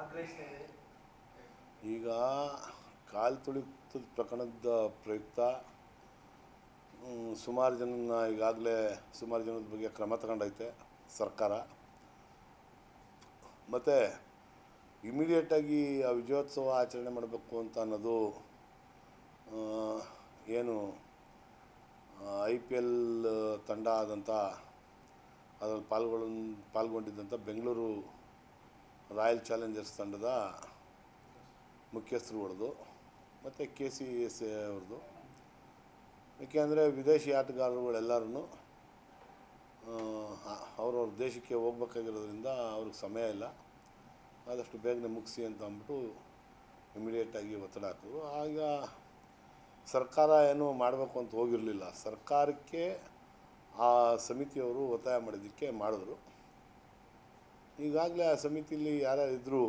ಆಗ್ರಹಿಸ್ತಾ ಇದೆ. ಈಗ ಕಾಲು ತುಳಿತದ ಪ್ರಕರಣದ ಪ್ರಯುಕ್ತ ಸುಮಾರು ಜನನ ಈಗಾಗಲೇ ಸುಮಾರು ಜನದ ಬಗ್ಗೆ ಕ್ರಮ ತಗೊಂಡೈತೆ ಸರ್ಕಾರ. ಮತ್ತು ಇಮಿಡಿಯೇಟಾಗಿ ಆ ವಿಜಯೋತ್ಸವ ಆಚರಣೆ ಮಾಡಬೇಕು ಅಂತ ಅನ್ನೋದು ಏನು IPL ತಂಡ ಆದಂಥ ಅದರಲ್ಲಿ ಪಾಲ್ಗೊಂಡಿದ್ದಂಥ ಬೆಂಗಳೂರು ರಾಯಲ್ ಚಾಲೆಂಜರ್ಸ್ ತಂಡದ ಮುಖ್ಯಸ್ಥರುಗಳದು ಮತ್ತು KCSA ಅವ್ರದ್ದು. ಏಕೆಂದರೆ ವಿದೇಶಿ ಆಟಗಾರರುಗಳೆಲ್ಲರೂ ಅವ್ರವ್ರ ದೇಶಕ್ಕೆ ಹೋಗ್ಬೇಕಾಗಿರೋದ್ರಿಂದ ಅವ್ರಿಗೆ ಸಮಯ ಇಲ್ಲ, ಆದಷ್ಟು ಬೇಗನೆ ಮುಗಿಸಿ ಅಂತ ಅಂದ್ಬಿಟ್ಟು ಇಮಿಡಿಯೇಟಾಗಿ ಒತ್ತಡ ಹಾಕಿದ್ರು. ಆಗ ಸರ್ಕಾರ ಏನೂ ಮಾಡಬೇಕು ಅಂತ ಹೋಗಿರಲಿಲ್ಲ. ಸರ್ಕಾರಕ್ಕೆ ಆ ಸಮಿತಿಯವರು ಒತ್ತಾಯ ಮಾಡಿದ್ದಕ್ಕೆ ಮಾಡಿದ್ರು. ಈಗಾಗಲೇ ಆ ಸಮಿತಿಯಲ್ಲಿ ಯಾರ್ಯಾರಿದ್ದರೂ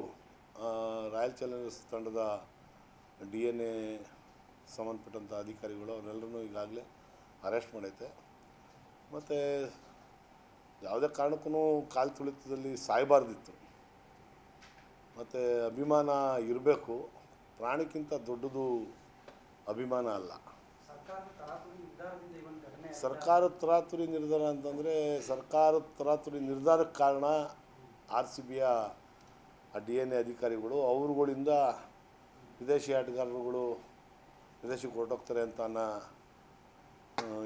ರಾಯಲ್ ಚಾಲೆಂಜರ್ಸ್ ತಂಡದ DNA ಸಂಬಂಧಪಟ್ಟಂಥ ಅಧಿಕಾರಿಗಳು ಅವರೆಲ್ಲರೂ ಈಗಾಗಲೇ ಅರೆಸ್ಟ್ ಮಾಡೈತೆ. ಮತ್ತು ಯಾವುದೇ ಕಾರಣಕ್ಕೂ ಕಾಲು ತುಳಿತದಲ್ಲಿ ಸಾಯಬಾರ್ದಿತ್ತು. ಮತ್ತು ಅಭಿಮಾನ ಇರಬೇಕು, ಪ್ರಾಣಕ್ಕಿಂತ ದೊಡ್ಡದು ಅಭಿಮಾನ ಅಲ್ಲ. ಸರ್ಕಾರದ ತರಾತುರಿ ನಿರ್ಧಾರ ಅಂತಂದರೆ ಸರ್ಕಾರದ ತರಾತುರಿ ನಿರ್ಧಾರಕ್ಕೆ ಕಾರಣ RCBಯ ಆ DNA ಅಧಿಕಾರಿಗಳು. ಅವ್ರುಗಳಿಂದ ವಿದೇಶಿ ಆಟಗಾರರುಗಳು ವಿದೇಶಕ್ಕೆ ಹೊರಟೋಗ್ತಾರೆ ಅಂತ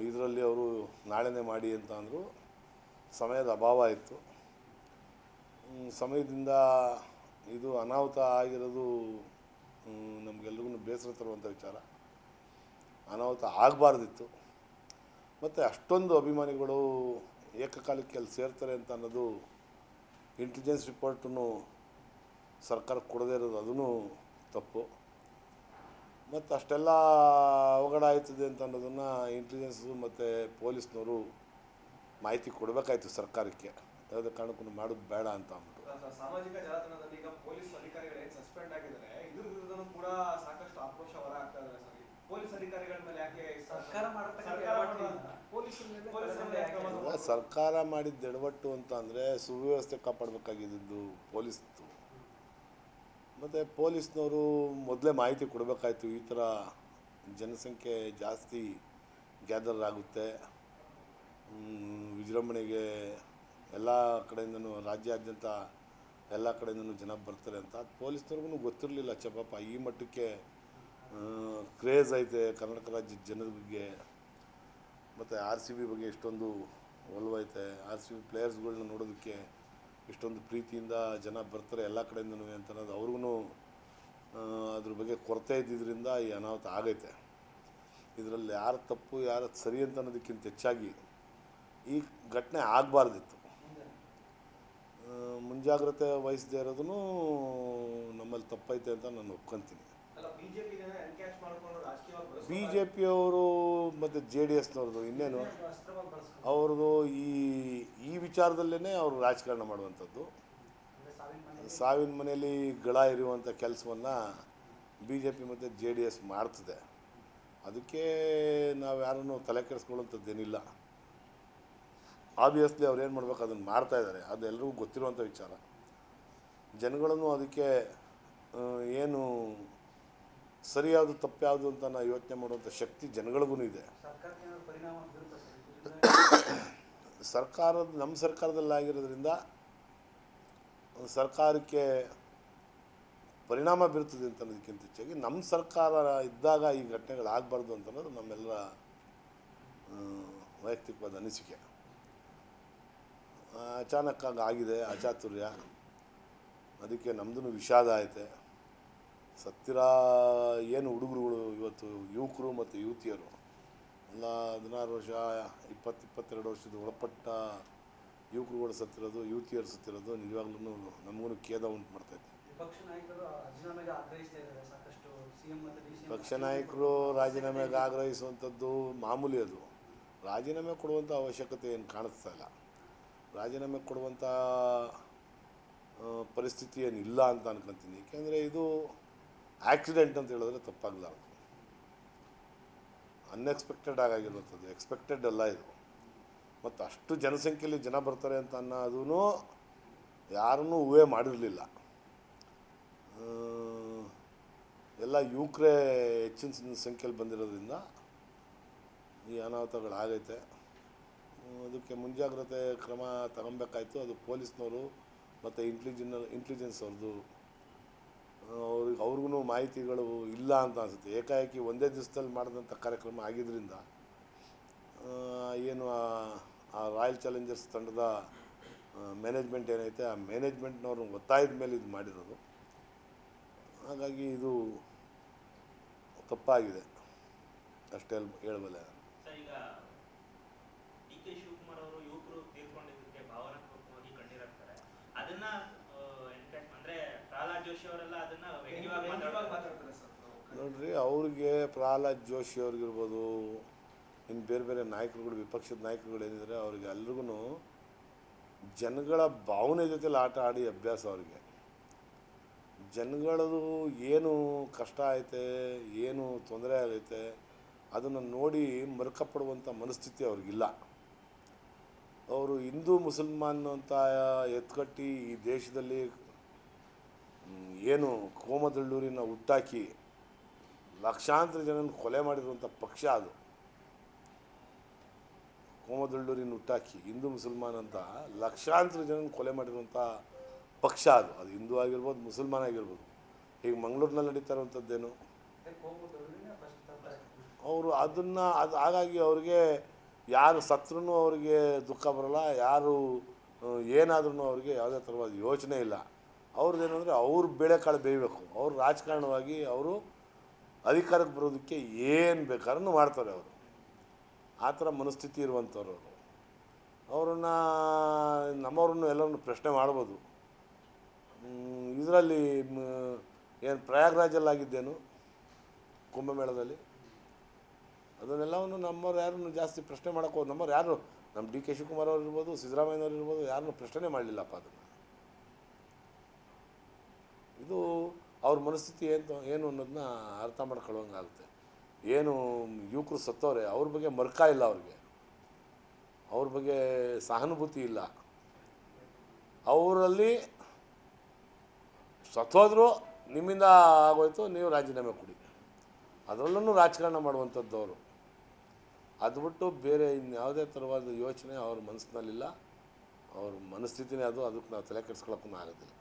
ಇದರಲ್ಲಿ ಅವರು ನಾಳೆನೇ ಮಾಡಿ ಅಂತ ಅಂದರು. ಸಮಯದ ಅಭಾವ ಇತ್ತು. ಸಮಯದಿಂದ ಇದು ಅನಾಹುತ ಆಗಿರೋದು ನಮಗೆಲ್ರಿಗೂ ಬೇಸರ ತರುವಂಥ ವಿಚಾರ. ಅನಾಹುತ ಆಗಬಾರ್ದಿತ್ತು. ಮತ್ತು ಅಷ್ಟೊಂದು ಅಭಿಮಾನಿಗಳು ಏಕಕಾಲಕ್ಕೆ ಅಲ್ಲಿ ಸೇರ್ತಾರೆ ಅಂತ ಅನ್ನೋದು ಇಂಟೆಲಿಜೆನ್ಸ್ ರಿಪೋರ್ಟನ್ನು ಸರ್ಕಾರಕ್ಕೆ ಕೊಡದೇ ಇರೋದು ಅದೂ ತಪ್ಪು. ಮತ್ತು ಅಷ್ಟೆಲ್ಲ ಅವಘಡ ಆಯ್ತದೆ ಅಂತ ಅನ್ನೋದನ್ನು ಇಂಟೆಲಿಜೆನ್ಸು ಮತ್ತು ಪೊಲೀಸ್ನವರು ಮಾಹಿತಿ ಕೊಡಬೇಕಾಯ್ತು ಸರ್ಕಾರಕ್ಕೆ. ಯಾವುದೇ ಕಾರಣಕ್ಕೂ ಮಾಡೋದು ಬೇಡ ಅಂತ ಅಂದ್ಬಿಟ್ಟು ಸಾಮಾಜಿಕ ಜಾಲತಾಣದಲ್ಲಿ ಈಗ ಪೊಲೀಸ್ ಅಧಿಕಾರಿಗಳೇ ಸಸ್ಪೆಂಡ್ ಆಗಿದ್ದಾರೆ. ಇದ್ರ ವಿರುದ್ಧನೂ ಕೂಡ ಸಾಕಷ್ಟು ಆಕ್ರೋಶ ಹೊರ ಆಗ್ತಾ ಇದೆ. ಸರ್, ಪೊಲೀಸ್ ಅಧಿಕಾರಿಗಳ ಮೇಲೆ ಯಾಕೆ ಸರ್ಕಾರ ಮಾಡಿದ ಎಡವಟ್ಟು ಅಂತ ಅಂದರೆ ಸುವ್ಯವಸ್ಥೆ ಕಾಪಾಡಬೇಕಾಗಿದ್ದು ಪೊಲೀಸ್ದು. ಮತ್ತು ಪೊಲೀಸ್ನವರು ಮೊದಲೇ ಮಾಹಿತಿ ಕೊಡಬೇಕಾಯ್ತು. ಈ ಥರ ಜನಸಂಖ್ಯೆ ಜಾಸ್ತಿ ಗ್ಯಾದರ್ ಆಗುತ್ತೆ, ವಿಜೃಂಭಣೆಗೆ ಎಲ್ಲ ಕಡೆಯಿಂದನೂ ರಾಜ್ಯಾದ್ಯಂತ ಎಲ್ಲ ಕಡೆಯಿಂದನೂ ಜನ ಬರ್ತಾರೆ ಅಂತ. ಅದು ಪೊಲೀಸ್ನವ್ರಿಗೂ ಗೊತ್ತಿರಲಿಲ್ಲ. ಪಾಪ ಈ ಮಟ್ಟಕ್ಕೆ ಕ್ರೇಜ್ ಐತೆ ಕರ್ನಾಟಕ ರಾಜ್ಯದ ಜನದ ಬಗ್ಗೆ. ಮತ್ತು RCB ಬಗ್ಗೆ ಇಷ್ಟೊಂದು ಒಲವೈತೆ. RCB ಪ್ಲೇಯರ್ಸ್ಗಳ್ನ ನೋಡೋದಕ್ಕೆ ಇಷ್ಟೊಂದು ಪ್ರೀತಿಯಿಂದ ಜನ ಬರ್ತಾರೆ ಎಲ್ಲ ಕಡೆಯಿಂದನೂ ಅಂತ ಅನ್ನೋದು ಅವ್ರಿಗೂ ಅದ್ರ ಬಗ್ಗೆ ಕೊರತೆ ಇದ್ದಿದ್ದರಿಂದ ಈ ಅನಾಹುತ ಆಗೈತೆ. ಇದರಲ್ಲಿ ಯಾರ ತಪ್ಪು ಯಾರ ಸರಿ ಅಂತ ಅನ್ನೋದಕ್ಕಿಂತ ಹೆಚ್ಚಾಗಿ ಈ ಘಟನೆ ಆಗಬಾರ್ದಿತ್ತು. ಮುಂಜಾಗ್ರತೆ ವಹಿಸದೇ ಇರೋದೂ ನಮ್ಮಲ್ಲಿ ತಪ್ಪೈತೆ ಅಂತ ನಾನು ಒಪ್ಕೊತೀನಿ. BJPಯವರು ಮತ್ತು JDSನವ್ರದ್ದು ಇನ್ನೇನು ಅವ್ರದ್ದು ಈ ವಿಚಾರದಲ್ಲೇ ಅವರು ರಾಜಕಾರಣ ಮಾಡುವಂಥದ್ದು. ಸಾವಿನ ಮನೆಯಲ್ಲಿ ಗಳ ಇರುವಂಥ ಕೆಲಸವನ್ನು BJP ಮತ್ತು JDS ಮಾಡ್ತದೆ. ಅದಕ್ಕೆ ನಾವು ಯಾರನ್ನು ತಲೆ ಕೆಡಿಸ್ಕೊಳ್ಳೋಂಥದ್ದೇನಿಲ್ಲ. ಆಬ್ವಿಯಸ್ಲಿ ಅವ್ರು ಏನು ಮಾಡ್ಬೇಕು ಅದನ್ನು ಮಾಡ್ತಾಯಿದ್ದಾರೆ, ಅದು ಎಲ್ರಿಗೂ ಗೊತ್ತಿರುವಂಥ ವಿಚಾರ. ಜನಗಳನ್ನು ಅದಕ್ಕೆ ಏನು ಸರಿ ಯಾವುದು ತಪ್ಪು ಯಾವುದು ಅಂತ ನಾವು ಯೋಚನೆ ಮಾಡುವಂಥ ಶಕ್ತಿ ಜನಗಳಿಗೂ ಇದೆ. ನಮ್ಮ ಸರ್ಕಾರದಲ್ಲಾಗಿರೋದ್ರಿಂದ ಸರ್ಕಾರಕ್ಕೆ ಪರಿಣಾಮ ಬೀರ್ತದೆ ಅಂತ ಅನ್ನೋದಕ್ಕಿಂತ ಹೆಚ್ಚಾಗಿ ನಮ್ಮ ಸರ್ಕಾರ ಇದ್ದಾಗ ಈ ಘಟನೆಗಳಾಗಬಾರ್ದು ಅಂತ ಅನ್ನೋದು ನಮ್ಮೆಲ್ಲರ ವೈಯಕ್ತಿಕವಾದ ಅನಿಸಿಕೆ. ಅಚಾನಕ್ಕಾಗಿ ಆಗಿದೆ ಅಚಾತುರ್ಯ, ಅದಕ್ಕೆ ನಮ್ಮದೂ ವಿಷಾದ ಐತೆ. ಸತ್ತಿರ ಏನು ಹುಡುಗರುಗಳು ಇವತ್ತು ಯುವಕರು ಮತ್ತು ಯುವತಿಯರು ಎಲ್ಲ 16 ವರ್ಷ 20-22 ವರ್ಷದ ಒಳಪಟ್ಟ ಯುವಕರುಗಳು ಸತ್ತಿರೋದು, ಯುವತಿಯರು ಸತ್ತಿರೋದು ನಿಜವಾಗ್ಲೂ ನಮಗೂ ಖೇದ ಉಂಟು ಮಾಡ್ತಾಯಿದೆ. ಪಕ್ಷ ನಾಯಕರು ರಾಜೀನಾಮೆಗೆ ಆಗ್ರಹಿಸುವಂಥದ್ದು ಮಾಮೂಲಿ. ಅದು ರಾಜೀನಾಮೆ ಕೊಡುವಂಥ ಅವಶ್ಯಕತೆ ಏನು ಕಾಣಿಸ್ತಾ ಇಲ್ಲ. ರಾಜೀನಾಮೆ ಕೊಡುವಂಥ ಪರಿಸ್ಥಿತಿ ಏನಿಲ್ಲ ಅಂತ ಅನ್ಕೊತೀನಿ. ಏಕೆಂದರೆ ಇದು ಆಕ್ಸಿಡೆಂಟ್ ಅಂತ ಹೇಳಿದ್ರೆ ತಪ್ಪಾಗಲಾರ್ದು. ಅನ್ಎಕ್ಸ್ಪೆಕ್ಟೆಡ್ ಆಗಿರುವಂಥದ್ದು, ಎಕ್ಸ್ಪೆಕ್ಟೆಡ್ ಅಲ್ಲ ಇದು. ಮತ್ತು ಅಷ್ಟು ಜನಸಂಖ್ಯೆಯಲ್ಲಿ ಜನ ಬರ್ತಾರೆ ಅಂತ ಅನ್ನೋದೂ ಯಾರನ್ನೂ ಊಹೆ ಮಾಡಿರಲಿಲ್ಲ. ಎಲ್ಲ ಯುವಕರೇ ಹೆಚ್ಚಿನ ಸಂಖ್ಯೆಯಲ್ಲಿ ಬಂದಿರೋದ್ರಿಂದ ಈ ಅನಾಹುತಗಳಾಗೈತೆ. ಅದಕ್ಕೆ ಮುಂಜಾಗ್ರತೆ ಕ್ರಮ ತಗೊಬೇಕಾಯ್ತು. ಅದು ಪೊಲೀಸ್ನವರು ಮತ್ತು ಇಂಟೆಲಿಜೆನ್ಸ್ ಅವ್ರಿಗೂ ಮಾಹಿತಿಗಳು ಇಲ್ಲ ಅಂತ ಅನಿಸುತ್ತೆ. ಏಕಾಏಕಿ ಒಂದೇ ದಿವಸದಲ್ಲಿ ಮಾಡಿದಂಥ ಕಾರ್ಯಕ್ರಮ ಆಗಿದ್ದರಿಂದ ಏನು ಆ ರಾಯಲ್ ಚಾಲೆಂಜರ್ಸ್ ತಂಡದ ಮ್ಯಾನೇಜ್ಮೆಂಟ್ ಏನೈತೆ ಆ ಮ್ಯಾನೇಜ್ಮೆಂಟ್ನವ್ರ ಒತ್ತಾಯದ ಮೇಲೆ ಇದು ಮಾಡಿರೋದು. ಹಾಗಾಗಿ ಇದು ತಪ್ಪಾಗಿದೆ ಅಷ್ಟೇ ಹೇಳಬಲ್ಲೆ. ಈಗ ಡಿ.ಕೆ. ಶಿವಕುಮಾರ್ ಅವರು ಯುವಕರು ತೀರ್ಕೊಂಡಿದ್ದಕ್ಕೆ ಭಾವನಾತ್ಮಕವಾಗಿ ಕಣ್ಣೀರಾಗ್ತಾರೆ. ಅದನ್ನ ಅಂದ್ರೆ ಪ್ರಹ್ಲಾದ್ ಜೋಶಿ ಅವರೆಲ್ಲ ಅದನ್ನ ವ್ಯಂಗ್ಯವಾಗಿ ಮಾತಾಡ್ತಾರೆ ಸರ್. ನೋಡ್ರಿ, ಅವ್ರಿಗೆ ಪ್ರಹ್ಲಾದ್ ಜೋಶಿ ಅವ್ರಿಗಿರ್ಬೋದು, ಇನ್ನು ಬೇರೆ ಬೇರೆ ನಾಯಕರುಗಳು, ವಿಪಕ್ಷದ ನಾಯಕರುಗಳು ಏನಿದ್ದಾರೆ ಅವ್ರಿಗೆ ಎಲ್ರಿಗೂ ಜನಗಳ ಭಾವನೆ ಜೊತೆಲಿ ಆಟ ಆಡಿ ಅಭ್ಯಾಸ. ಅವ್ರಿಗೆ ಜನಗಳದು ಏನು ಕಷ್ಟ ಐತೆ, ಏನು ತೊಂದರೆ ಆಗೈತೆ ಅದನ್ನು ನೋಡಿ ಮರುಕಪಡುವಂಥ ಮನಸ್ಥಿತಿ ಅವ್ರಿಗಿಲ್ಲ. ಅವರು ಹಿಂದೂ ಮುಸಲ್ಮಾನ್ ಅಂತ ಎತ್ಕಟ್ಟಿ ಈ ದೇಶದಲ್ಲಿ ಏನು ಕೋಮದಳ್ಳೂರಿನ ಹುಟ್ಟಾಕಿ ಲಕ್ಷಾಂತರ ಜನನ ಕೊಲೆ ಮಾಡಿರುವಂಥ ಪಕ್ಷ ಅದು. ಕೋಮದಳ್ಳೂರಿನ ಹುಟ್ಟಾಕಿ ಹಿಂದೂ ಮುಸಲ್ಮಾನ್ ಅಂತ ಲಕ್ಷಾಂತರ ಜನನ ಕೊಲೆ ಮಾಡಿರುವಂಥ ಪಕ್ಷ ಅದು. ಅದು ಹಿಂದೂ ಆಗಿರ್ಬೋದು, ಮುಸಲ್ಮಾನ್ ಆಗಿರ್ಬೋದು. ಈಗ ಮಂಗಳೂರಿನಲ್ಲಿ ನಡೀತಾ ಇರುವಂಥದ್ದೇನು ಅವರು ಅದನ್ನು ಹಾಗಾಗಿ ಅವ್ರಿಗೆ ಯಾರು ಸತ್ರೂ ಅವ್ರಿಗೆ ದುಃಖ ಬರೋಲ್ಲ, ಯಾರು ಏನಾದ್ರೂ ಅವ್ರಿಗೆ ಯಾವುದೇ ಥರವಾದ ಯೋಚನೆ ಇಲ್ಲ. ಅವ್ರದ್ದೇನೆಂದರೆ ಅವ್ರು ಬೇಳೆಕಾಳು ಬೇಯಬೇಕು. ಅವರು ರಾಜಕಾರಣವಾಗಿ ಅವರು ಅಧಿಕಾರಕ್ಕೆ ಬರೋದಕ್ಕೆ ಏನು ಬೇಕಾದ್ರೂ ಮಾಡ್ತಾರೆ. ಅವರು ಆ ಥರ ಮನಸ್ಥಿತಿ ಇರುವಂಥವ್ರು. ಅವರನ್ನು ನಮ್ಮವ್ರನ್ನು ಎಲ್ಲರನ್ನು ಪ್ರಶ್ನೆ ಮಾಡ್ಬೋದು. ಇದರಲ್ಲಿ ಏನು ಪ್ರಯಾಗ್ರಾಜಲ್ಲಾಗಿದ್ದೇನು ಕುಂಭಮೇಳದಲ್ಲಿ ಅದನ್ನೆಲ್ಲವನ್ನು ನಮ್ಮವ್ರು ಯಾರನ್ನು ಜಾಸ್ತಿ ಪ್ರಶ್ನೆ ಮಾಡೋಕ್ಕೆ ನಮ್ಮವ್ರು ಯಾರು ನಮ್ಮ ಡಿ.ಕೆ. ಶಿವಕುಮಾರ್ ಅವ್ರು ಇರ್ಬೋದು, ಸಿದ್ದರಾಮಯ್ಯನವ್ರು ಇರ್ಬೋದು, ಯಾರನ್ನೂ ಪ್ರಶ್ನೆ ಮಾಡಲಿಲ್ಲಪ್ಪ ಅದನ್ನು. ಇದು ಅವ್ರ ಮನಸ್ಥಿತಿ ಏನು ಅನ್ನೋದನ್ನ ಅರ್ಥ ಮಾಡ್ಕೊಳ್ಳೋಂಗಾಗುತ್ತೆ. ಏನು ಯುವಕರು ಸತ್ತವ್ರೆ ಅವ್ರ ಬಗ್ಗೆ ಮರ್ಕ ಇಲ್ಲ, ಅವ್ರ ಬಗ್ಗೆ ಸಹಾನುಭೂತಿ ಇಲ್ಲ. ಅವರಲ್ಲಿ ಸತ್ತೋದ್ರು ನಿಮ್ಮಿಂದ ಆಗೋಯ್ತು, ನೀವು ರಾಜೀನಾಮೆ ಕೊಡಿ, ಅದರಲ್ಲೂ ರಾಜಕಾರಣ ಮಾಡುವಂಥದ್ದು ಅವರು. ಅದು ಬಿಟ್ಟು ಬೇರೆ ಇನ್ಯಾವುದೇ ಥರವಾದ ಯೋಚನೆ ಅವ್ರ ಮನಸ್ಸಿನಲ್ಲಿಲ್ಲ. ಅವ್ರ ಮನಸ್ಥಿತಿನೇ ಅದು. ಅದಕ್ಕೆ ನಾವು ತಲೆ ಕೆಡಿಸ್ಕೊಳ್ಳೋಕ್ಕೂ ಆಗೋದಿಲ್ಲ.